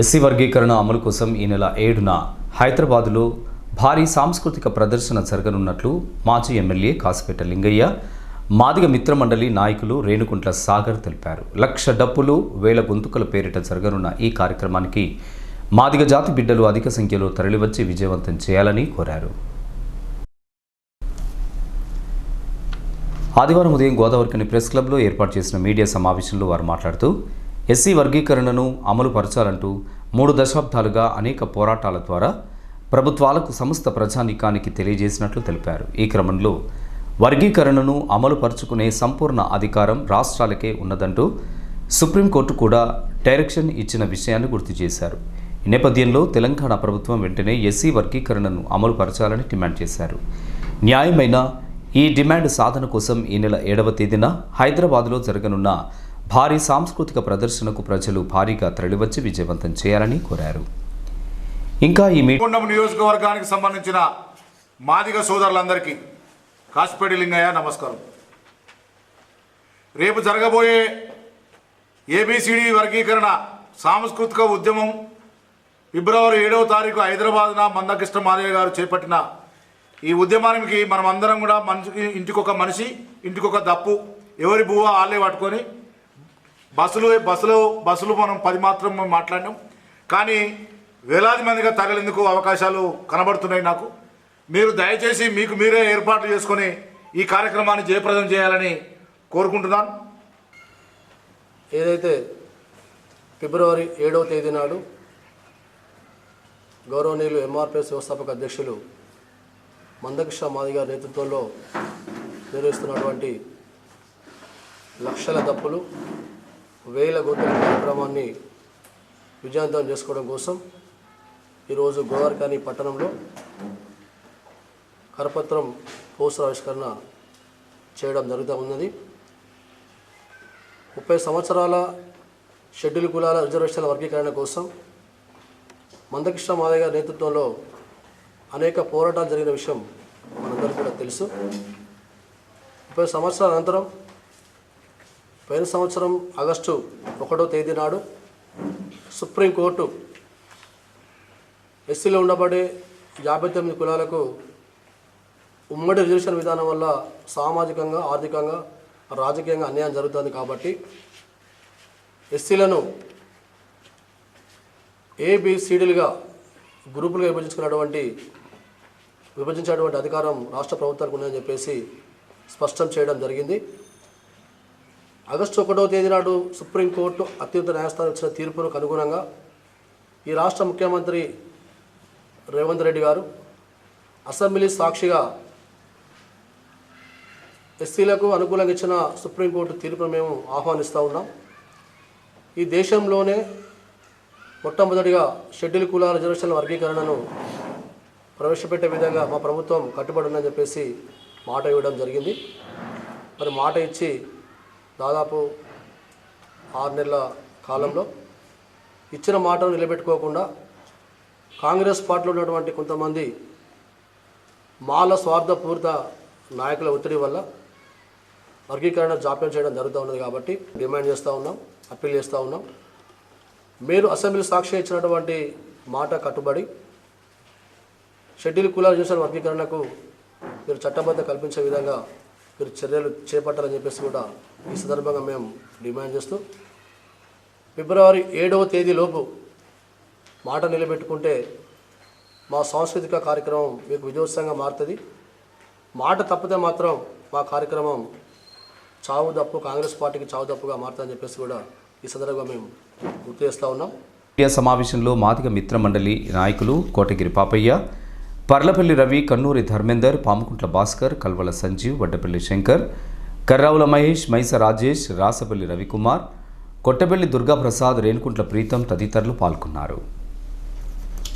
SC వర్గీకరణ అమలు కోసం ఈ నెల 7న హైదరాబాద్లో భారీ సాంస్కృతిక ప్రదర్శన జరగనున్నట్లు మాజీ ఎమ్మెల్యే కాసిపేట లింగయ్య, మాదిగ మిత్రమండలి నాయకులు రేణుకుంట్ల సాగర్ తెలిపారు. 1,00,000 డప్పులు 1,000 గొంతుకల పేరిట జరగనున్న ఈ కార్యక్రమానికి మాదిగ జాతి బిడ్డలు అధిక సంఖ్యలో తరలివచ్చి విజయవంతం చేయాలని కోరారు. ఆదివారం ఉదయం గోదావరికని ప్రెస్ క్లబ్లో ఏర్పాటు చేసిన మీడియా సమావేశంలో వారు మాట్లాడుతూ ఎస్సీ వర్గీకరణను అమలు పరచాలంటూ 3 దశాబ్దాలుగా అనేక పోరాటాల ద్వారా ప్రభుత్వాలకు సమస్త ప్రజానీకానికి తెలియజేసినట్లు తెలిపారు. ఈ క్రమంలో వర్గీకరణను అమలు పరుచుకునే సంపూర్ణ అధికారం రాష్ట్రాలకే ఉన్నదంటూ సుప్రీంకోర్టు కూడా డైరెక్షన్ ఇచ్చిన విషయాన్ని గుర్తు చేశారు. ఈ నేపథ్యంలో తెలంగాణ ప్రభుత్వం వెంటనే ఎస్సీ వర్గీకరణను అమలు పరచాలని డిమాండ్ చేశారు. న్యాయమైన ఈ డిమాండ్ సాధన కోసం ఈ నెల 7వ తేదీన హైదరాబాద్లో జరగనున్న భారీ సాంస్కృతిక ప్రదర్శనకు ప్రజలు భారీగా తరలివచ్చి విజయవంతం చేయాలని కోరారు. ఇంకా ఈ నియోజకవర్గానికి సంబంధించిన మాదిగ సోదరులందరికీ కాసిపేట లింగయ్య నమస్కారం. రేపు జరగబోయే ఏబిసిడి వర్గీకరణ సాంస్కృతిక ఉద్యమం ఫిబ్రవరి 7వ తారీఖు హైదరాబాద్న మందకృష్ణ మాదిగ గారు చేపట్టిన ఈ ఉద్యమానికి మనం అందరం కూడా ఇంటికొక మనిషి, ఇంటికొక దప్పు, ఎవరి బువ్వ వాళ్ళే పట్టుకొని బస్సులు మనం 10 మాత్రం మాట్లాడినాం. కానీ వేలాది మందిగా తరలేందుకు అవకాశాలు కనబడుతున్నాయి. నాకు మీరు దయచేసి మీకు మీరే ఏర్పాట్లు చేసుకొని ఈ కార్యక్రమాన్ని జయప్రదం చేయాలని కోరుకుంటున్నాను. ఏదైతే ఫిబ్రవరి 7వ తేదీ నాడు గౌరవనీయులు ఎంఆర్పిఎస్ వ్యవస్థాపక అధ్యక్షులు మందకృష్ణ మాదిగ నేతృత్వంలో నిర్వహిస్తున్నటువంటి 1,00,000 దప్పులు 1,000 గొంతుల కార్యక్రమాన్ని విజయవంతం చేసుకోవడం కోసం ఈరోజు గోదావరికని పట్టణంలో కరపత్రం పోస్టర్ ఆవిష్కరణ చేయడం జరుగుతూ ఉన్నది. 30 సంవత్సరాల షెడ్యూల్ కులాల రిజర్వేషన్ల వర్గీకరణ కోసం మందకృష్ణ మాదిగ నేతృత్వంలో అనేక పోరాటాలు జరిగిన విషయం మనందరికీ కూడా తెలుసు. 30 సంవత్సరాల అనంతరం పోయిన సంవత్సరం ఆగస్టు 1వ తేదీ నాడు సుప్రీంకోర్టు ఎస్సీలో ఉండబడే 59 కులాలకు ఉమ్మడి రిజర్వేషన్ విధానం వల్ల సామాజికంగా, ఆర్థికంగా, రాజకీయంగా అన్యాయం జరుగుతుంది కాబట్టి ఎస్సీలను ఏబిసిడీలుగా గ్రూపులుగా విభజించేటువంటి అధికారం రాష్ట్ర ప్రభుత్వానికి ఉందని చెప్పేసి స్పష్టం చేయడం జరిగింది. ఆగస్టు 1వ తేదీ నాడు సుప్రీంకోర్టు అత్యున్నత న్యాయస్థానం ఇచ్చిన తీర్పులకు అనుగుణంగా ఈ రాష్ట్ర ముఖ్యమంత్రి రేవంత్ రెడ్డి గారు అసెంబ్లీ సాక్షిగా ఎస్సీలకు అనుకూలంగా ఇచ్చిన సుప్రీంకోర్టు తీర్పును మేము ఆహ్వానిస్తూ ఉన్నాం. ఈ దేశంలోనే మొట్టమొదటిగా షెడ్యూల్ కులాల రిజర్వేషన్ల వర్గీకరణను ప్రవేశపెట్టే విధంగా మా ప్రభుత్వం కట్టుబడి ఉందని చెప్పేసి మాట ఇవ్వడం జరిగింది. మరి మాట ఇచ్చి దాదాపు 6 నెలల కాలంలో ఇచ్చిన మాటను నిలబెట్టుకోకుండా కాంగ్రెస్ పార్టీలో ఉన్నటువంటి కొంతమంది మాల స్వార్థపూరిత నాయకుల ఒత్తిడి వల్ల వర్గీకరణ జాప్యం చేయడం జరుగుతూ ఉన్నది. కాబట్టి డిమాండ్ చేస్తూ ఉన్నాం, అప్పీల్ చేస్తూ ఉన్నాం. మీరు అసెంబ్లీ సాక్షి ఇచ్చినటువంటి మాట కట్టుబడి షెడ్యూల్ కులాల రిజర్వేషన్ వర్గీకరణకు మీరు చట్టబద్ధ కల్పించే విధంగా మీరు చర్యలు చేపట్టాలని చెప్పేసి కూడా ఈ సందర్భంగా మేము డిమాండ్ చేస్తూ ఫిబ్రవరి 7వ తేదీలోపు మాట నిలబెట్టుకుంటే మా సాంస్కృతిక కార్యక్రమం మీకు విజయోత్సవంగా మారుతుంది. మాట తప్పితే మాత్రం మా కార్యక్రమం చావు దప్పు, కాంగ్రెస్ పార్టీకి చావు దప్పుగా మారుతుందని చెప్పేసి కూడా ఈ సందర్భంగా మేము గుర్తు చేస్తూ ఉన్నాం. మీడియా సమావేశంలో మాదిగ మిత్రమండలి నాయకులు కోటగిరి పాపయ్య, పర్లపల్లి రవి, కన్నూరి ధర్మేందర్, పాముకుంట్ల భాస్కర్, కల్వల సంజీవ్, వడ్డపల్లి శంకర్, కర్రావుల మహేష్, మైస రాజేష్, రాసపల్లి రవికుమార్, కొట్టబెల్లి దుర్గాప్రసాద్, రేణుకుంట్ల ప్రీతం తదితరులు పాల్గొన్నారు.